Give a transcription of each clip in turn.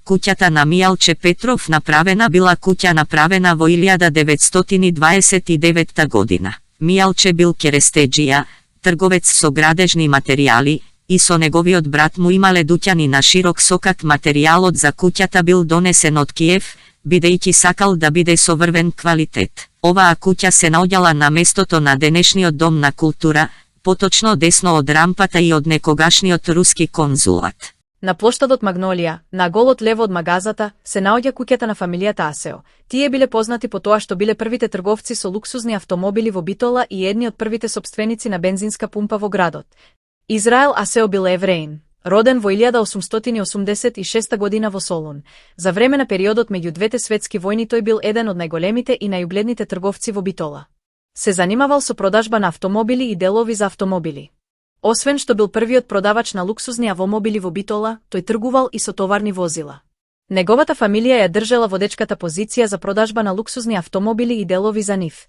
Куќата на Мијалче Петров била куќа направена во 1929 година. Мијалче бил керестеџија, трговец со градежни материјали, и со неговиот брат му имале дуќани на широк сокак. Материјалот за куќата бил донесен од Киев, бидејќи сакал да биде со врвен квалитет. Оваа куќа се наоѓала на местото на денешниот дом на култура, поточно десно од рампата и од некогашниот руски конзулат. На плоштадот Магнолија, на голот лево од магазата, се наоѓа куќата на фамилијата Асео. Тие биле познати по тоа што биле првите трговци со луксузни автомобили во Битола и едни од првите сопственици на бензинска пумпа во градот. Израел Асео бил евреин, роден во 1886 година во Солун. За време на периодот меѓу двете светски војни тој бил еден од најголемите и најугледните трговци во Битола. Се занимавал со продажба на автомобили и делови за автомобили. Освен што бил првиот продавач на луксузни автомобили во Битола, тој тргувал и со товарни возила. Неговата фамилија ја држела водечката позиција за продажба на луксузни автомобили и делови за нив.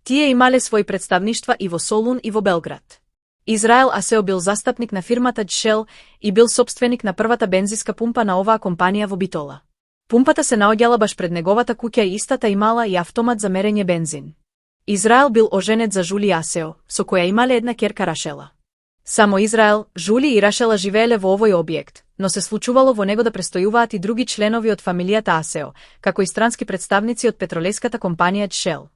Тие имале своји представништва и во Солун и во Белград. Израел Асео бил застапник на фирмата Shell и бил сопственик на првата бензинска пумпа на оваа компанија во Битола. Пумпата се наоѓала баш пред неговата куќа и истата имала и автомат за мерење бензин. Израел бил оженет за Жули Асео, со која имале една ќерка Рашела. Само Израел, Жули и Рашела живееле во овој објект, но се случувало во него да престојуваат и други членови од фамилијата Асео, како и странски представници од петролеската компанија Shell.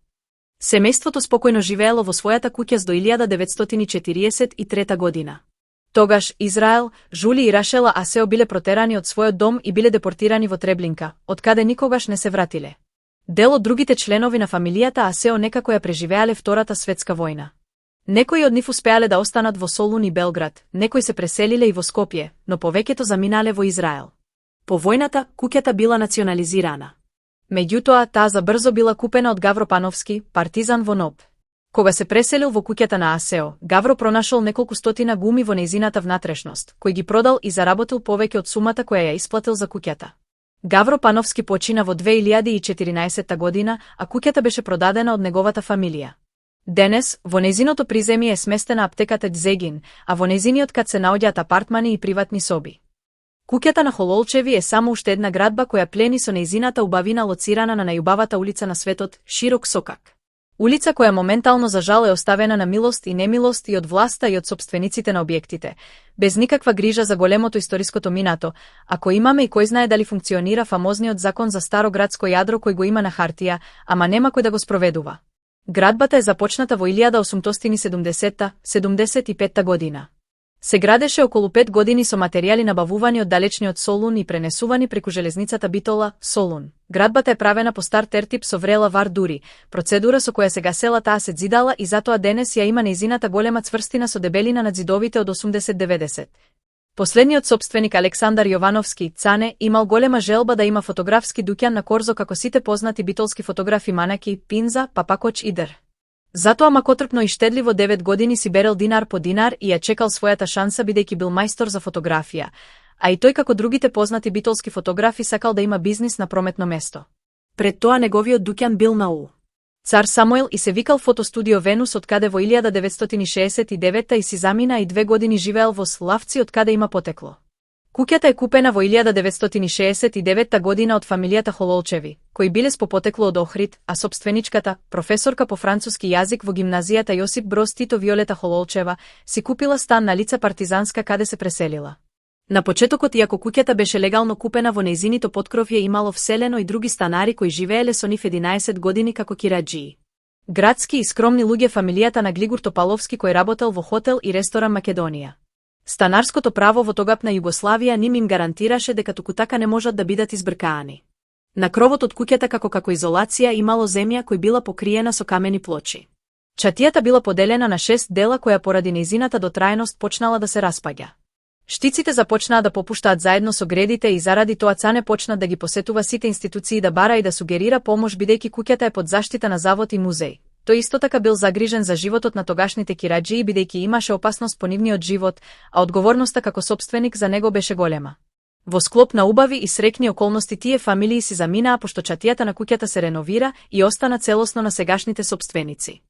Семејството спокојно живеело во својата куќа до 1943 година. Тогаш Израел, Жули и Рашела Асео биле протерани од својот дом и биле депортирани во Треблинка, од каде никогаш не се вратиле. Дел од другите членови на фамилијата Асео некако ја преживеале Втората светска војна. Некои од нив успеале да останат во Солун и Белград, некои се преселиле и во Скопје, но повеќето заминале во Израел. По војната, куќата била национализирана. Меѓутоа, таа забрзо била купена од Гавро Пановски, партизан во Ноб. Кога се преселил во куќата на Асео, Гавро пронашол неколку стотина гуми во нејзината внатрешност, кој ги продал и заработил повеќе од сумата која ја исплатил за куќата. Гавро Пановски почина во 2014 година, а куќата беше продадена од неговата фамилија. Денес, во нејзиното приземје е сместена аптеката Дзегин, а во нејзиниот кат се наоѓаат апартмани и приватни соби. Куќата на Хололчеви е само уште една градба која плени со нејзината убавина лоцирана на најубавата улица на светот, Широк Сокак. Улица која моментално за жал е оставена на милост и немилост и од власта и од сопствениците на објектите, без никаква грижа за големото историското минато, ако имаме и кој знае дали функционира фамозниот закон за старо градско јадро кој го има на хартија, ама нема кој да го спроведува. Градбата е започната во 1870-75 година. Се градеше околу 5 години со материјали набавувани од далечниот Солун и пренесувани преку железницата Битола, Солун. Градбата е правена по стар тертип со врела вар дури, процедура со која се гасело таа се зидала и затоа денес ја има нејзината голема цврстина со дебелина над зидовите од 80-90. Последниот сопственик Александар Јовановски, Цане, имал голема желба да има фотографски дуќан на Корзо како сите познати битолски фотографи Манаки, Пинза, Папакоч и Др. Затоа макотрпно и штедливо 9 години си берел динар по динар и ја чекал својата шанса бидејќи бил мајстор за фотографија, а и тој како другите познати битолски фотографи сакал да има бизнис на прометно место. Пред тоа неговиот дуќан бил на У. Цар Самуил и се викал фотостудио Венус од каде во 1969 и си замина и 2 години живеел во Славци од каде има потекло. Куќата е купена во 1969 година од фамилијата Хололчеви, кои биле по потекло од Охрид, а сопственичката, професорка по француски јазик во гимназијата Јосип Броз Тито Виолета Хололчева, си купила стан на Лица Партизанска каде се преселила. На почетокот, иако куќата беше легално купена, во нејзиното поткровје имало вселено и други станари кои живееле со нив 11 години како кираџии. Градски и скромни луѓе фамилијата на Глигур Топаловски кој работел во хотел и ресторан Македонија. Станарското право во тогапна Југославија ним им гарантираше дека туку така не можат да бидат избркаани. На кровот од куќата како изолација имало земја кој била покриена со камени плочи. Чатијата била поделена на 6 дела која поради нејзината дотраеност почнала да се распаѓа. Штиците започнаа да попуштаат заедно со гредите и заради тоа Цане почна да ги посетува сите институции да бара и да сугерира помош бидејќи куќата е под заштита на завод и музеј. Тој исто така бил загрижен за животот на тогашните кираџии бидејќи имаше опасност по нивниот живот, а одговорноста како сопственик за него беше голема. Во склоп на убави и срекни околности тие фамилии си заминаа пошто чатијата на куќата се реновира и остана целосно на сегашните сопственици.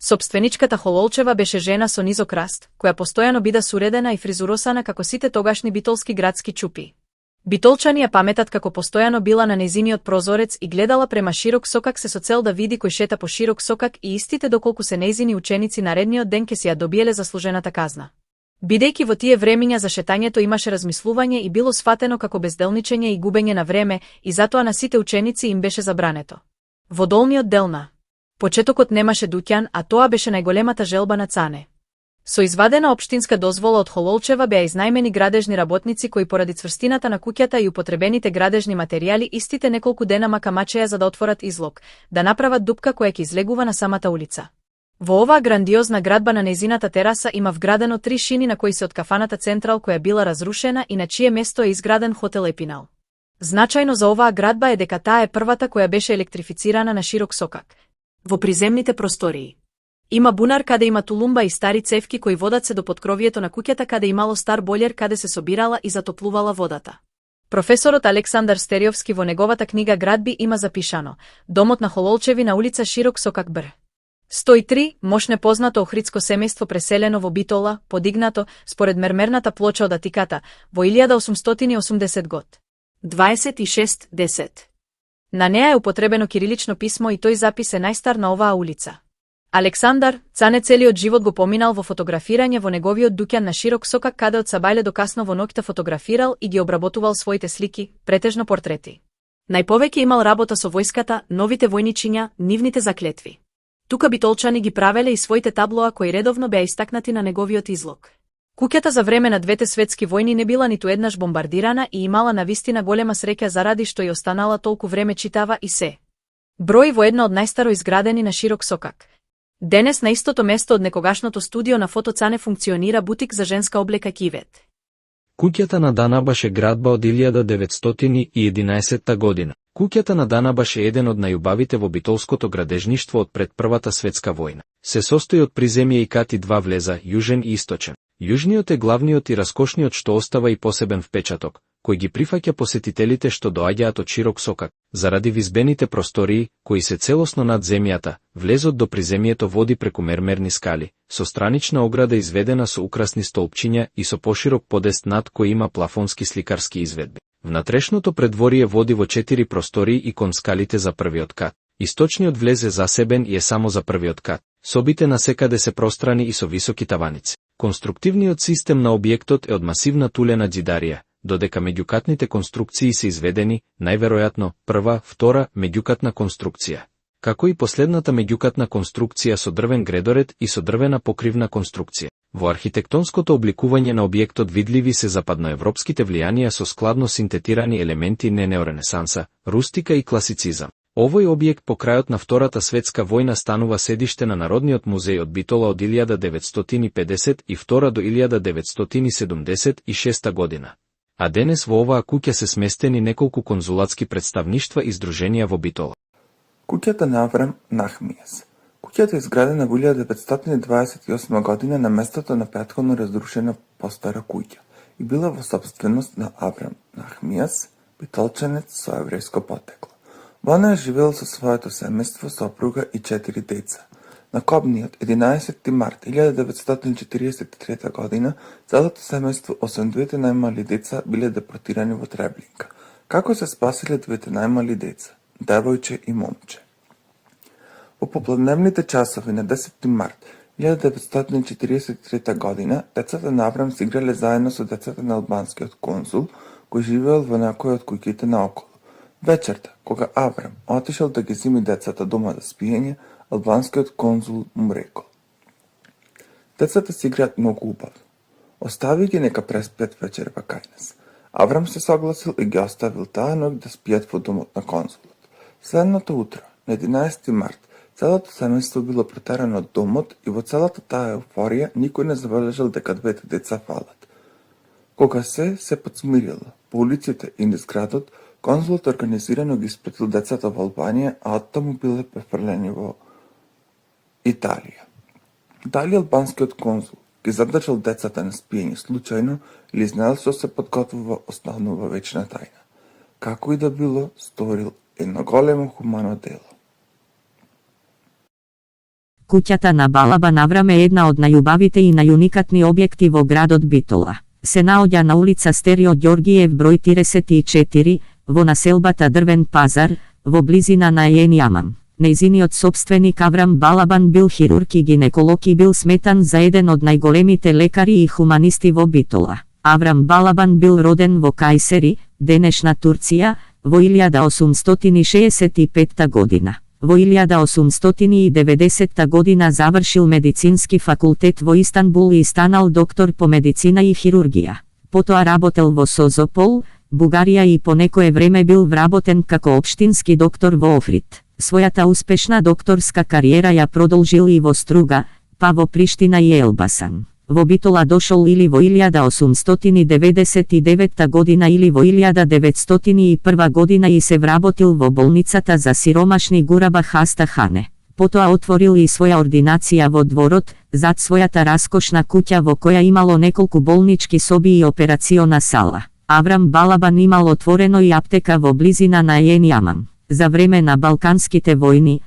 Сопственичката Хололчева беше жена со низок раст, која постојано бида суредена и фризуросана како сите тогашни битолски градски чупи. Битолчани ја паметат како постојано била на нејзиниот прозорец и гледала према широк сокак се со цел да види кој шета по широк сокак и истите доколку се нејзини ученици наредниот ден ке си ја добиеле заслужената казна. Бидејќи во тие времиња за шетањето имаше размислување и било сфатено како безделничење и губење на време, и затоа на сите ученици им беше забрането. Во долниот дел на почетокот немаше дуќан, а тоа беше најголемата желба на Цане. Со извадена општинска дозвола од Хололчева беа изнајмени градежни работници кои поради цврстината на куќата и употребените градежни материјали истите неколку дена макамачеја за да отворат излог, да направат дупка која ќе излегува на самата улица. Во оваа грандиозна градба на нејзината тераса има вградено 3 шини на кои се од кафаната Централ која била разрушена и на чие место е изграден хотел Епинал. Значајно за оваа градба е дека таа е првата која беше електрифицирана на широк сокак. Во приземните простории има бунар каде има тулумба и стари цевки кои водат се до поткровието на куќата каде имало стар бољер каде се собирала и затоплувала водата. Професорот Александар Стериовски во неговата книга Градби има запишано: домот на Хололчеви на улица Широк сокак бр. 103, мошне познато охридско семејство преселено во Битола, подигнато, според мермерната плоча од Атиката, во 1880 год. 26-10. На неа е употребено кирилично писмо и тој запис е најстар на оваа улица. Александар, Цане целиот живот го поминал во фотографирање во неговиот дуќан на Широк сокак каде од сабајле до касно во ноќта фотографирал и ги обработувал своите слики, претежно портрети. Најповеќе имал работа со војската, новите војничиња, нивните заклетви. Тука битолчани ги правеле и своите таблоа кои редовно беа истакнати на неговиот излог. Куќата за време на двете светски војни не била ниту еднаш бомбардирана и имала навистина голема среќа заради што ја останала толку време читава и се брои во една од најстаро изградени на Широк сокак. Денес на истото место од некогашното студио на фото Цане функционира бутик за женска облека Кивет. Куќата на Данабаш е градба од 1911 година. Куќата на Данабаш е еден од најубавите во битолското градежништво од пред Првата светска војна. Се состои од приземје и кати два влеза, јужен и источен. Јужниот е главниот и раскошниот што остава и посебен впечаток, кој ги прифаќа посетителите што доаѓаат од Широк сокак. Заради визбените простории, кои се целосно над земјата, влезот до приземјето води преку мермерни скали, со странична ограда изведена со украсни столпчиња и со поширок подест над кој има плафонски сликарски изведби. Внатрешното предворие води во 4 простории и кон скалите за првиот кат. Источниот влез е засебен и е само за првиот кат. Собите насекаде се пространи и со високи таваници. Конструктивниот систем на објектот е од масивна тулена џидарија, додека меѓукатните конструкции се изведени, најверојатно, прва, втора, меѓукатна конструкција, како и последната меѓукатна конструкција со дрвен гредоред и со дрвена покривна конструкција. Во архитектонското обликување на објектот видливи се западноевропските влијанија со складно синтетирани елементи не неоренесанса, рустика и класицизам. Овој објект по крајот на Втората светска војна станува седиште на Народниот музеј од Битола од 1952 до 1976 година. А денес во оваа куќа се сместени неколку конзулатски представништва и здруженија во Битола. Куќата на Аврам Нахмијас. Куќата е изградена во 1928 година на местото на претходно разрушена постара куќа и била во сопственост на Аврам Нахмијас, битолчанец со еврејско потекло. Во неа живеел со своето семејство, сопруга и 4 деца. На кобниот 11. март 1943 година целото семејство, освен двете најмали деца, биле депортирани во Треблинка. Како се спасиле двете најмали деца, девојче и момче? Во попладневните часови на 10. март 1943 година децата на Аврам се играле заедно со децата на албанскиот конзул, кој живеел во некој од куќите наоколу. Вечерта, кога Аврам отишел да ги земи децата дома за спиење, албанскиот конзул му рекол: децата си играат многу убаво. Остави ги нека преспијат вечерва кај нас. Аврам се согласил и ги оставил таа ноќ да спијат во домот на конзулот. Следното утро, на 11. март, целото семејство било протерано од домот и во целата таа еуфорија никој не забележал дека двете деца фалат. Кога се подсмирило, по улиците и низ градот, конзулот организирано ги испратил децата во Албанија, а оттаму биле префрлени во Италија. Дали албанскиот конзул ги задржал децата на спиење случајно или знаел што се подготвува останува вечна тајна. Како и да било, сторил едно големо хумано дело. Куќата на Балаба Наврам е една од најубавите и најуникатни објекти во градот Битола. се наоѓа на улица Стерио Ѓоргиев број 34, во населбата Дрвен пазар, во близина на Јамам. Нејзиниот сопственик Аврам Балабан бил хирург и гинеколог и бил сметан за еден од најголемите лекари и хуманисти во Битола. Аврам Балабан бил роден во Кајсери, денешна Турција, во 1865 година. Во 1890 година завршил медицински факултет во Истанбул и станал доктор по медицина и хирургија. Потоа работел во Созопол, Бугарија и по некое време бил вработен како општински доктор во Охрид. Својата успешна докторска кариера ја продолжил и во Струга, па во Приштина и Елбасан. Во Битола дошол или во 1899 година или во 1901 година и се вработил во болницата за сиромашни Гураба Хаста Хане. Потоа отворил и своја ординација во дворот, зад својата раскошна куќа во која имало неколку болнички соби и операциона сала. Аврам Балабан имал отворено и аптека во близина на Јамам. За време на Балканските војни,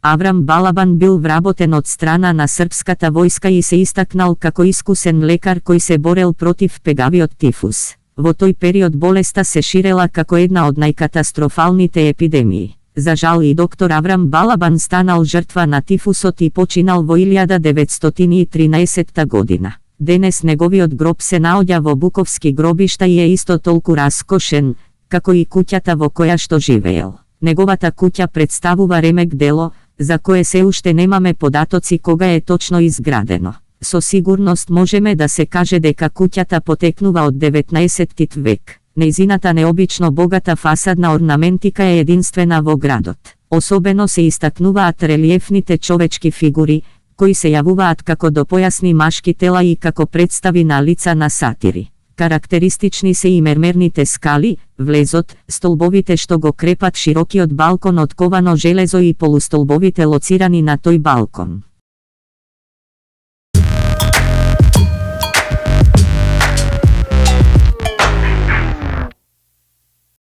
Аврам Балабан бил вработен од страна на српската војска и се истакнал како искусен лекар кој се борел против пегавиот тифус. Во тој период болеста се ширела како една од најкатастрофалните епидемии. За жал и доктор Аврам Балабан станал жртва на тифусот и починал во 1913 година. Денес неговиот гроб се наоѓа во Буковски гробишта и е исто толку раскошен, како и куќата во која што живеел. Неговата куќа представува ремек дело, за кое се уште немаме податоци кога е точно изградено. Со сигурност можеме да се каже дека куќата потекнува од 19 век. Нејзината необично богата фасадна орнаментика е единствена во градот. Особено се истакнуваат релиефните човечки фигури, кои се јавуваат како допојасни машки тела и како представи на лица на сатири. Карактеристични се и мермерните скали, влезот, столбовите што го крепат широкиот балкон од ковано железо и полустолбовите лоцирани на тој балкон.